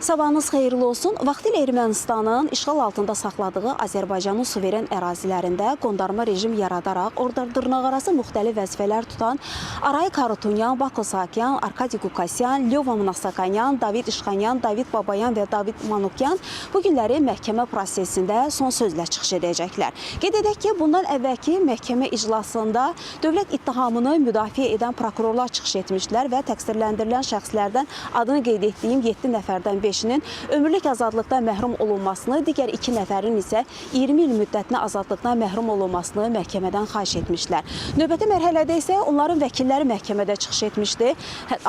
Sabahınız xeyirli olsun. Vaxtilə Ermənistanın işğal altında saxladığı Azərbaycanın suveren ərazilərində qondarma rejim yaradaraq orada dırnaqarası müxtəlif vəzifələr tutan Aray Karutunyan, Bako Sakyan, Arkadi Qukasyan, Lyova Mnasakanyan, David İşxanyan, David Babayan və David Manukyan bu günləri məhkəmə prosesində son sözlə çıxış edəcəklər. Qeyd edək ki, bundan əvvəlki məhkəmə iclasında dövlət ittihamını müdafiə edən prokurorlar çıxış etmişdilər və təqsirləndirilən şəxslərdən adını qeyd etdiyim 7 nəfərdən 5-nin ömürlük azadlıqdan məhrum olunmasını, digər 2 nəfərin isə 20 il müddətinə azadlıqdan məhrum olunmasını məhkəmədən xahiş etmişlər. Növbəti mərhələdə isə onların vəkilləri məhkəmədə çıxış etmişdi.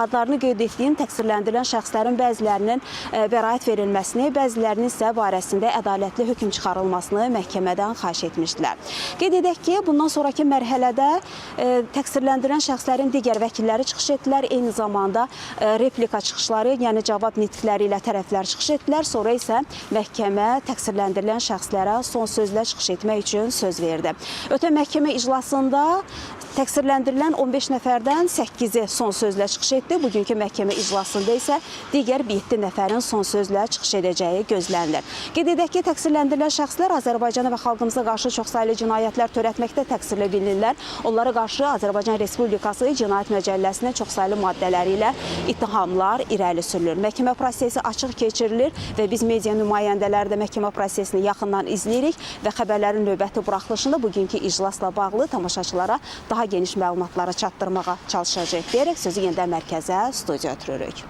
Adlarını qeyd etdiyim təqsirləndirilən şəxslərin bəzilərinin bəraət verilməsini, bəzilərinin isə barəsində ədalətli hökm çıxarılmasını məhkəmədən xahiş etmişdilər. Qeyd edək ki, bundan sonraki mərhələdə təqsirləndirilən şəxslərin digər vəkilləri çıxış etdilər. Eyni zamanda replika çıxışları, yəni cavab nitqləri ilə tərəflər çıxış etdilər. Sonra isə məhkəmə təqsirləndirilən şəxslərə son sözlə çıxış etmək üçün söz verdi. Ötən məhkəmə iclasında təqsirləndirilən 15 nəfərdən 8-i son sözlə çıxış etdi. Bugünkü məhkəmə iclasında isə digər 7 nəfərin son sözlə çıxış edəcəyi gözlənilir. Qeyd edək ki, təqsirləndirilən şəxslər Azərbaycana və xalqımıza qarşı çoxsaylı cinayətlər törətməkdə təqsirli bilinirlər. Onlara qarşı Azərbaycan Respublikası Cinayət Məcəlləsinin çoxsaylı maddələri ilə ittihamlar irəli sürülür. Məhkəmə prosesi açıq keçirilir və biz media nümayəndələri də məhkəmə prosesini yaxından izləyirik və xəbərlərin növbəti buraxılışında bugünkü iclasla bağlı tamaşaçılara daha geniş məlumatları çatdırmağa çalışacağıq deyərək sözü yenidən mərkəzə, studiya ötürürük.